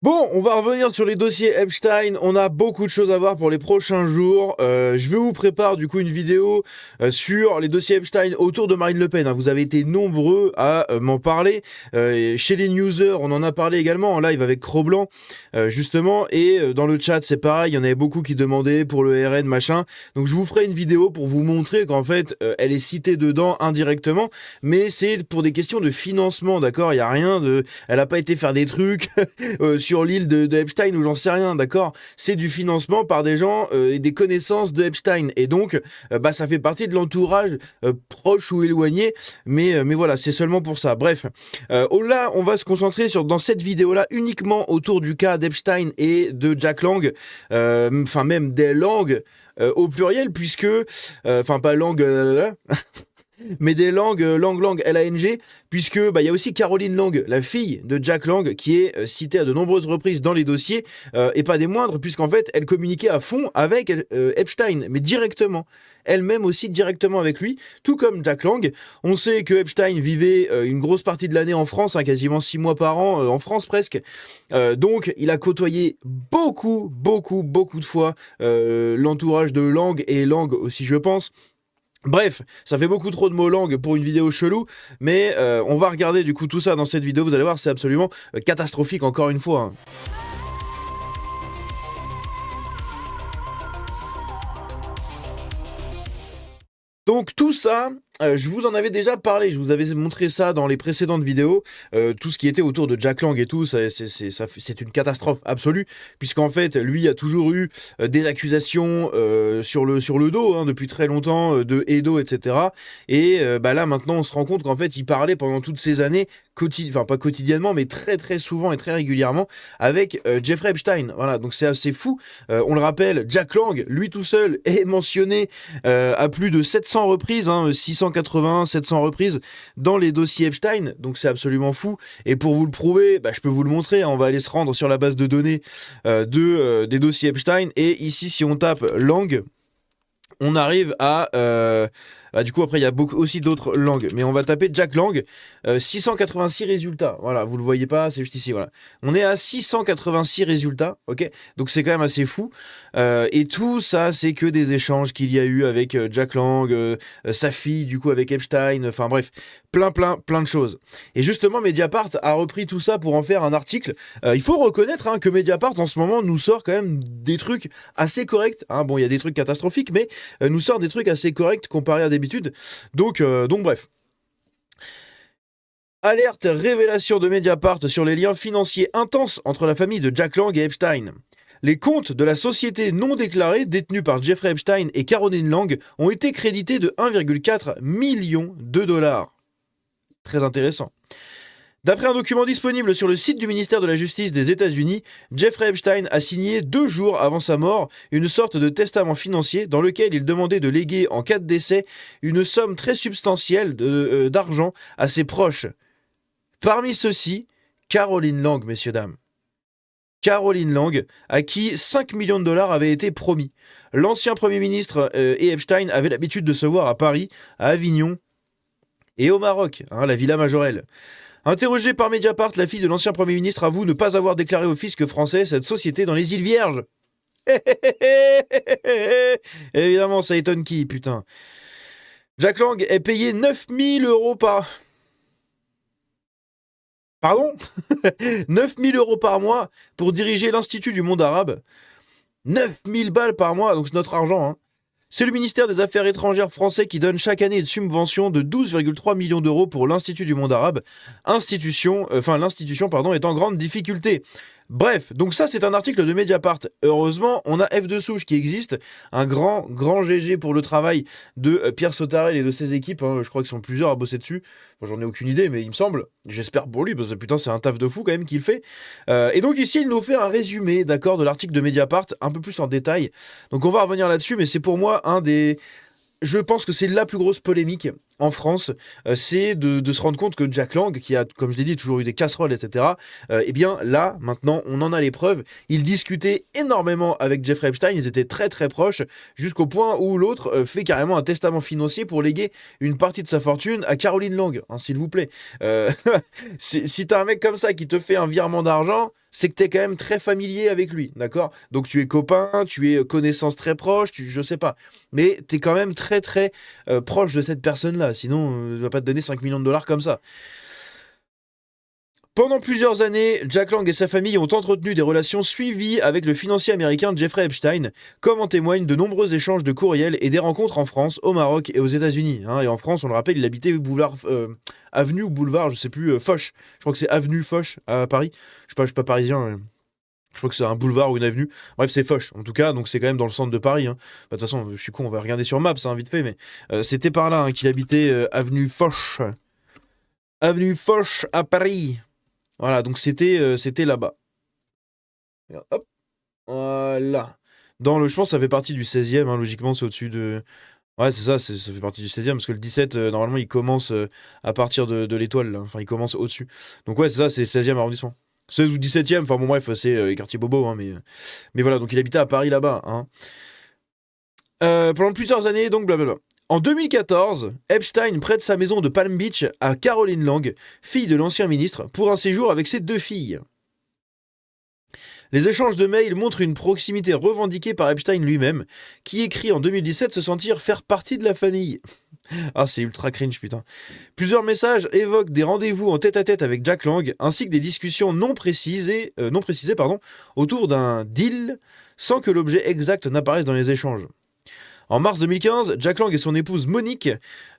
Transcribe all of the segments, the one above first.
Bon, on va revenir sur les dossiers Epstein. On a beaucoup de choses à voir pour les prochains jours. Je vous prépare du coup une vidéo sur les dossiers Epstein autour de Marine Le Pen, hein. Vous avez été nombreux à m'en parler. Chez les newsers, on en a parlé également en live avec Cro-Blanc, justement. Et dans le chat, c'est pareil. Il y en avait beaucoup qui demandaient pour le RN, machin. Donc je vous ferai une vidéo pour vous montrer qu'en fait, elle est citée dedans indirectement. Mais c'est pour des questions de financement, d'accord? Il n'y a rien de... Elle n'a pas été faire des trucs... sur l'île de Epstein ou j'en sais rien, d'accord? C'est du financement par des gens et des connaissances de Epstein. Et donc, ça fait partie de l'entourage proche ou éloigné, mais voilà, c'est seulement pour ça. Bref, là, on va se concentrer dans cette vidéo-là uniquement autour du cas d'Epstein et de Jack Lang, enfin même des Lang au pluriel, puisque, enfin pas Lang... mais des Lang, L-A-N-G, puisque il y a aussi Caroline Lang, la fille de Jack Lang, qui est citée à de nombreuses reprises dans les dossiers, et pas des moindres, puisqu'en fait, elle communiquait à fond avec Epstein, mais directement. Elle-même aussi directement avec lui, tout comme Jack Lang. On sait que Epstein vivait une grosse partie de l'année en France, hein, quasiment 6 mois par an, en France presque. Donc, il a côtoyé beaucoup de fois l'entourage de Lang, et Lang aussi, je pense. Bref, ça fait beaucoup trop de mots langues pour une vidéo chelou, mais on va regarder du coup tout ça dans cette vidéo, vous allez voir, c'est absolument catastrophique encore une fois, hein. Donc tout ça, je vous en avais déjà parlé, je vous avais montré ça dans les précédentes vidéos, tout ce qui était autour de Jack Lang et tout, c'est une catastrophe absolue, puisqu'en fait, lui a toujours eu des accusations sur le dos, hein, depuis très longtemps, de Edo, etc. Et là, maintenant, on se rend compte qu'en fait, il parlait pendant toutes ces années, enfin pas quotidiennement, mais très souvent et très régulièrement, avec Jeffrey Epstein. Voilà, donc c'est assez fou. On le rappelle, Jack Lang, lui tout seul, est mentionné à plus de 700 reprises, hein, 680, 700 reprises dans les dossiers Epstein, donc c'est absolument fou. Et pour vous le prouver, je peux vous le montrer, hein, on va aller se rendre sur la base de données des dossiers Epstein, et ici si on tape Lang, on arrive à... du coup, après, il y a aussi d'autres langues. Mais on va taper Jack Lang. 686 résultats. Voilà, vous le voyez pas, c'est juste ici. Voilà. On est à 686 résultats. Ok. Donc, c'est quand même assez fou. Et tout ça, c'est que des échanges qu'il y a eu avec Jack Lang, sa fille, du coup, avec Epstein. Enfin, bref, plein de choses. Et justement, Mediapart a repris tout ça pour en faire un article. Il faut reconnaître, hein, que Mediapart, en ce moment, nous sort quand même des trucs assez corrects. Hein. Bon, il y a des trucs catastrophiques, mais nous sort des trucs assez corrects comparés à d'habitude. Donc bref. Alerte révélation de Mediapart sur les liens financiers intenses entre la famille de Jack Lang et Epstein. Les comptes de la société non déclarée détenue par Jeffrey Epstein et Caroline Lang ont été crédités de 1,4 million de dollars. Très intéressant. D'après un document disponible sur le site du ministère de la Justice des États-Unis, Jeffrey Epstein a signé 2 jours avant sa mort une sorte de testament financier dans lequel il demandait de léguer en cas de décès une somme très substantielle d'argent à ses proches. Parmi ceux-ci, Caroline Lang, messieurs dames. Caroline Lang, à qui 5 millions de dollars avaient été promis. L'ancien Premier ministre et Epstein avaient l'habitude de se voir à Paris, à Avignon et au Maroc, hein, la Villa Majorelle. Interrogée par Mediapart, la fille de l'ancien Premier ministre avoue ne pas avoir déclaré au fisc français cette société dans les îles Vierges. Évidemment, ça étonne qui, putain. Jack Lang est payé 9000 euros par... Pardon 9000 euros par mois pour diriger l'Institut du monde arabe. 9000 balles par mois, donc c'est notre argent, hein. C'est le ministère des Affaires étrangères français qui donne chaque année une subvention de 12,3 millions d'euros pour l'Institut du monde arabe. L'institution est en grande difficulté. Bref, donc ça c'est un article de Mediapart. Heureusement, on a F de Souche qui existe, un grand GG pour le travail de Pierre Sautarel et de ses équipes, hein. Je crois qu'ils sont plusieurs à bosser dessus. Moi, j'en ai aucune idée, mais il me semble. J'espère pour lui, parce que putain c'est un taf de fou quand même qu'il fait. Et donc ici, il nous fait un résumé, d'accord, de l'article de Mediapart, un peu plus en détail. Donc on va revenir là-dessus, mais c'est pour moi je pense que c'est la plus grosse polémique en France, c'est de se rendre compte que Jack Lang, qui a, comme je l'ai dit, toujours eu des casseroles, etc., eh bien là, maintenant, on en a les preuves. Il discutait énormément avec Jeffrey Epstein, ils étaient très très proches, jusqu'au point où l'autre fait carrément un testament financier pour léguer une partie de sa fortune à Caroline Lang, hein, s'il vous plaît. Si t'as un mec comme ça qui te fait un virement d'argent, c'est que t'es quand même très familier avec lui, d'accord? Donc tu es copain, tu es connaissance très proche, je sais pas. Mais t'es quand même très très proche de cette personne-là, sinon il va pas te donner 5 millions de dollars comme ça. Pendant plusieurs années, Jack Lang et sa famille ont entretenu des relations suivies avec le financier américain Jeffrey Epstein, comme en témoignent de nombreux échanges de courriels et des rencontres en France, au Maroc et aux États-Unis. Hein. Et en France, on le rappelle, il habitait boulevard, avenue ou boulevard, je sais plus, Foch. Je crois que c'est avenue Foch à Paris. Je suis pas parisien. Je crois que c'est un boulevard ou une avenue. Bref, c'est Foch, en tout cas, donc c'est quand même dans le centre de Paris. Hein. Bah, de toute façon, je suis con, on va regarder sur Maps, hein, vite fait, mais c'était par là hein, qu'il habitait avenue Foch. Avenue Foch à Paris. Voilà, donc c'était là-bas. Hop, voilà. Je pense que ça fait partie du 16e, hein, logiquement, c'est au-dessus de... Ouais, c'est ça, ça fait partie du 16e, parce que le 17, normalement, il commence à partir de l'étoile, là. Enfin, il commence au-dessus. Donc ouais, c'est ça, c'est 16e arrondissement. 16 ou 17e, enfin bon, bref, c'est les quartiers bobos, hein, mais voilà, donc il habitait à Paris, là-bas, hein. Pendant plusieurs années, donc blablabla. En 2014, Epstein prête sa maison de Palm Beach à Caroline Lang, fille de l'ancien ministre, pour un séjour avec ses 2 filles. Les échanges de mails montrent une proximité revendiquée par Epstein lui-même, qui écrit en 2017 se sentir faire partie de la famille. Ah, c'est ultra cringe, putain. Plusieurs messages évoquent des rendez-vous en tête-à-tête avec Jack Lang, ainsi que des discussions non précisées autour d'un deal, sans que l'objet exact n'apparaisse dans les échanges. En mars 2015, Jack Lang et son épouse Monique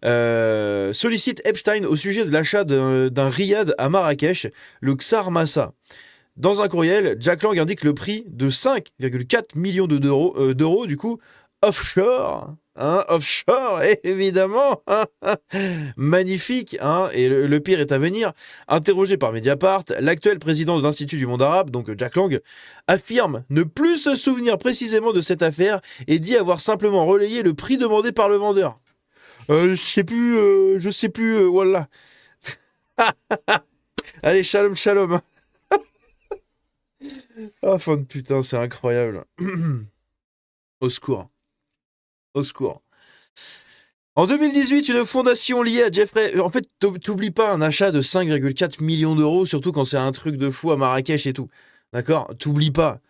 sollicitent Epstein au sujet de l'achat d'un riad à Marrakech, le Xar Massa. Dans un courriel, Jack Lang indique le prix de 5,4 millions d'euros, du coup, offshore. Hein, offshore, évidemment. Magnifique. Hein, et le pire est à venir. Interrogé par Mediapart, l'actuel président de l'Institut du monde arabe, donc Jack Lang, affirme ne plus se souvenir précisément de cette affaire et dit avoir simplement relayé le prix demandé par le vendeur. Je sais plus, voilà. Allez, shalom, shalom. Oh, fin de putain, c'est incroyable. Au secours. Au secours. En 2018, une fondation liée à Jeffrey... En fait, t'oublies pas un achat de 5,4 millions d'euros, surtout quand c'est un truc de fou à Marrakech et tout. D'accord? T'oublies pas.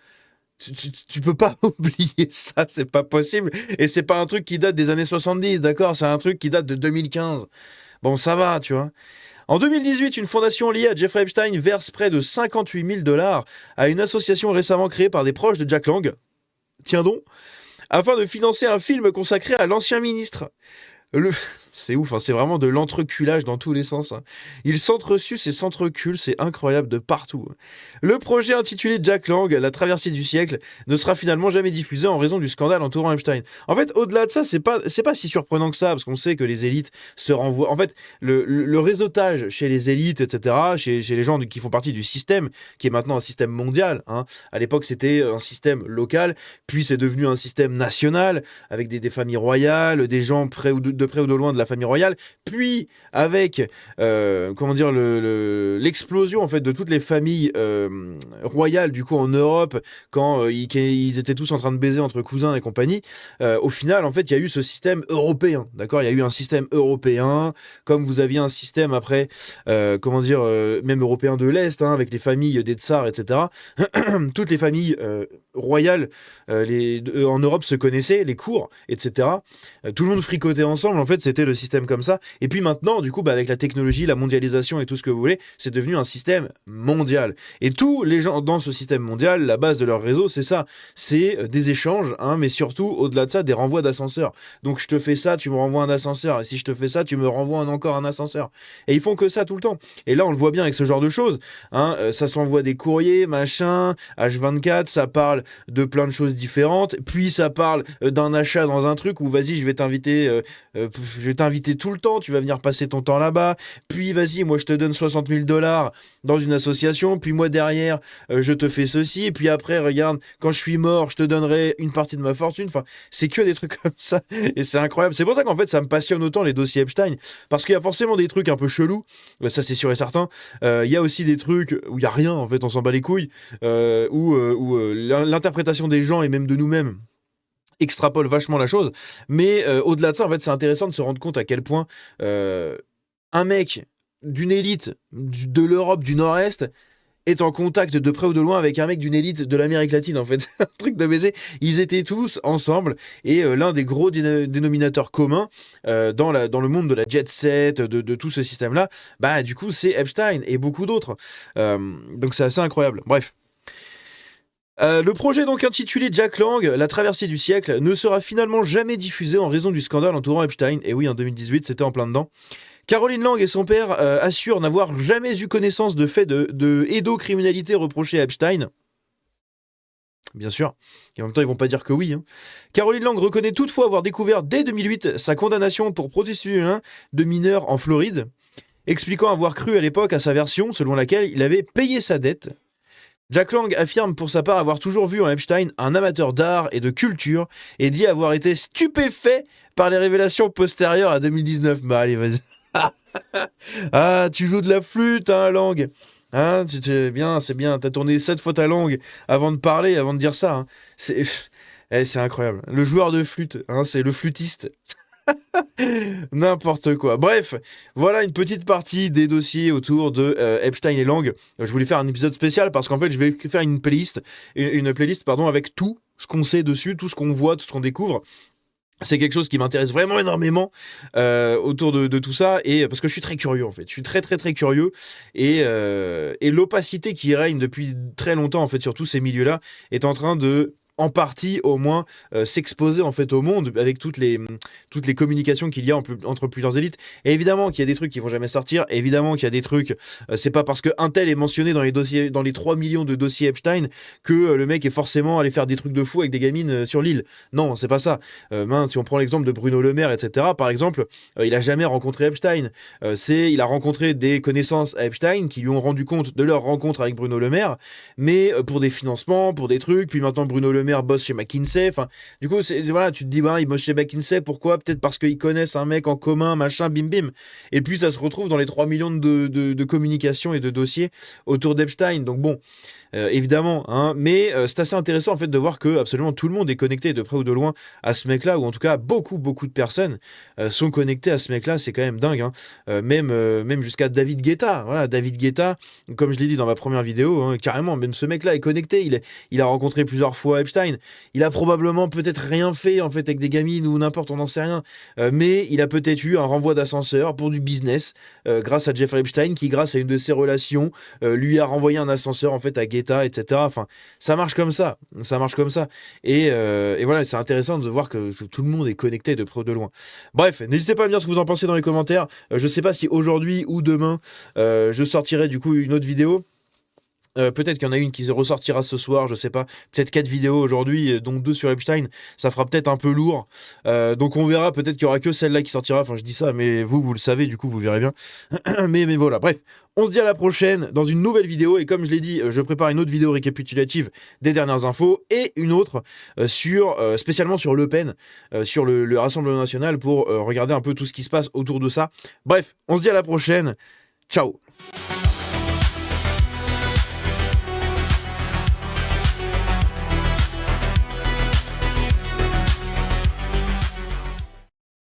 Tu peux pas oublier ça, c'est pas possible. Et c'est pas un truc qui date des années 70, d'accord? C'est un truc qui date de 2015. Bon, ça va, tu vois. En 2018, une fondation liée à Jeffrey Epstein verse près de 58 000 dollars à une association récemment créée par des proches de Jack Lang. Tiens donc, afin de financer un film consacré à l'ancien ministre. C'est ouf, hein, c'est vraiment de l'entreculage dans tous les sens. Hein. Il s'entresuce et s'entrecule, c'est incroyable de partout. Le projet intitulé Jack Lang, la traversée du siècle, ne sera finalement jamais diffusé en raison du scandale entourant Epstein. En fait, au-delà de ça, c'est pas si surprenant que ça, parce qu'on sait que les élites se renvoient. En fait, le réseautage chez les élites, etc., chez les gens qui font partie du système, qui est maintenant un système mondial. Hein. À l'époque, c'était un système local, puis c'est devenu un système national, avec des familles royales, des gens de près ou de loin de la famille royale, puis avec l'explosion en fait de toutes les familles royales du coup en Europe quand ils étaient tous en train de baiser entre cousins et compagnie, au final en fait il y a eu ce système européen, d'accord, il y a eu un système européen comme vous aviez un système après même européen de l'Est hein, avec les familles des tsars etc. Toutes les familles royales en Europe se connaissaient, les cours etc. Tout le monde fricotait ensemble, en fait c'était le système comme ça. Et puis maintenant, du coup, avec la technologie, la mondialisation et tout ce que vous voulez, c'est devenu un système mondial. Et tous les gens dans ce système mondial, la base de leur réseau, c'est ça. C'est des échanges, hein, mais surtout, au-delà de ça, des renvois d'ascenseurs. Donc je te fais ça, tu me renvoies un ascenseur. Et si je te fais ça, tu me renvoies encore un ascenseur. Et ils font que ça tout le temps. Et là, on le voit bien avec ce genre de choses. Hein, ça s'envoie des courriers, machin, H24, ça parle de plein de choses différentes. Puis ça parle d'un achat dans un truc où vas-y, je vais t'inviter t'inviter tout le temps, tu vas venir passer ton temps là-bas, puis vas-y, moi je te donne 60 000 $ dans une association, puis moi derrière, je te fais ceci, et puis après, regarde, quand je suis mort, je te donnerai une partie de ma fortune. Enfin, c'est que des trucs comme ça, et c'est incroyable. C'est pour ça qu'en fait, ça me passionne autant les dossiers Epstein, parce qu'il y a forcément des trucs un peu chelous, ça c'est sûr et certain. Il y a aussi des trucs où il y a rien, en fait, on s'en bat les couilles, où l'interprétation des gens et même de nous-mêmes extrapole vachement la chose. Mais au-delà de ça, en fait, c'est intéressant de se rendre compte à quel point un mec d'une élite de l'Europe du Nord-Est est en contact de près ou de loin avec un mec d'une élite de l'Amérique latine, en fait. C'est un truc de baiser. Ils étaient tous ensemble, et l'un des gros dénominateurs communs dans le monde de la jet set, de tout ce système-là, bah du coup, c'est Epstein et beaucoup d'autres. Donc c'est assez incroyable. Bref. Le projet donc intitulé Jack Lang, la traversée du siècle, ne sera finalement jamais diffusé en raison du scandale entourant Epstein. Et oui, en 2018, c'était en plein dedans. Caroline Lang et son père assurent n'avoir jamais eu connaissance de faits de hédocriminalité reprochés à Epstein. Bien sûr. Et en même temps, ils vont pas dire que oui. Hein. Caroline Lang reconnaît toutefois avoir découvert dès 2008 sa condamnation pour prostitution de mineurs en Floride, expliquant avoir cru à l'époque à sa version selon laquelle il avait payé sa dette. Jack Lang affirme pour sa part avoir toujours vu en Epstein un amateur d'art et de culture et dit avoir été stupéfait par les révélations postérieures à 2019. Bah allez, vas-y. Ah, tu joues de la flûte, hein, Lang. Hein, c'est bien, t'as tourné 7 fois ta langue avant de parler, avant de dire ça. Hein. C'est incroyable. Le joueur de flûte, hein, c'est le flûtiste. N'importe quoi. Bref, voilà une petite partie des dossiers autour de Epstein et Lang. Je voulais faire un épisode spécial parce qu'en fait, je vais faire une playlist avec tout ce qu'on sait dessus, tout ce qu'on voit, tout ce qu'on découvre. C'est quelque chose qui m'intéresse vraiment énormément autour de tout ça, et parce que je suis très curieux en fait. Je suis très très très curieux, et l'opacité qui règne depuis très longtemps en fait sur tous ces milieux-là est en train de en partie au moins s'exposer en fait au monde avec toutes les communications qu'il y a entre plusieurs élites. Et évidemment qu'il y a des trucs qui vont jamais sortir, évidemment qu'il y a des trucs, c'est pas parce qu'un tel est mentionné dans les dossiers, dans les 3 millions de dossiers Epstein, que le mec est forcément allé faire des trucs de fou avec des gamines sur l'île. Non, c'est pas ça. Si on prend l'exemple de Bruno Le Maire, etc., par exemple, il a jamais rencontré Epstein. Il a rencontré des connaissances à Epstein qui lui ont rendu compte de leur rencontre avec Bruno Le Maire, mais pour des financements, pour des trucs, puis maintenant Bruno Le Maire bosse chez McKinsey. Enfin, du coup, voilà, tu te dis, bah, il bosse chez McKinsey, pourquoi? Peut-être parce qu'ils connaissent un mec en commun, machin, bim bim. Et puis ça se retrouve dans les 3 millions de communications et de dossiers autour d'Epstein. Donc bon, évidemment, hein, mais c'est assez intéressant en fait de voir que absolument tout le monde est connecté de près ou de loin à ce mec-là, ou en tout cas beaucoup de personnes sont connectées à ce mec-là. C'est quand même dingue, hein. Même jusqu'à David Guetta. Voilà, David Guetta, comme je l'ai dit dans ma première vidéo, hein, carrément, même ce mec-là est connecté. Il a rencontré plusieurs fois Epstein. Il a probablement peut-être rien fait en fait avec des gamines ou n'importe, on n'en sait rien, mais il a peut-être eu un renvoi d'ascenseur pour du business grâce à Jeffrey Epstein, qui grâce à une de ses relations lui a renvoyé un ascenseur en fait à Guetta, etc. Enfin, ça marche comme ça, et voilà, c'est intéressant de voir que tout le monde est connecté de près ou de loin. Bref, n'hésitez pas à me dire ce que vous en pensez dans les commentaires. Je sais pas si aujourd'hui ou demain je sortirai du coup une autre vidéo. Peut-être qu'il y en a une qui ressortira ce soir, je sais pas. Peut-être 4 vidéos aujourd'hui, dont 2 sur Epstein. Ça fera peut-être un peu lourd. Donc on verra, peut-être qu'il y aura que celle-là qui sortira. Enfin, je dis ça, mais vous le savez, du coup, vous verrez bien. mais voilà, bref. On se dit à la prochaine dans une nouvelle vidéo. Et comme je l'ai dit, je prépare une autre vidéo récapitulative des dernières infos et une autre spécialement sur Le Pen, sur le Rassemblement National, pour regarder un peu tout ce qui se passe autour de ça. Bref, on se dit à la prochaine. Ciao.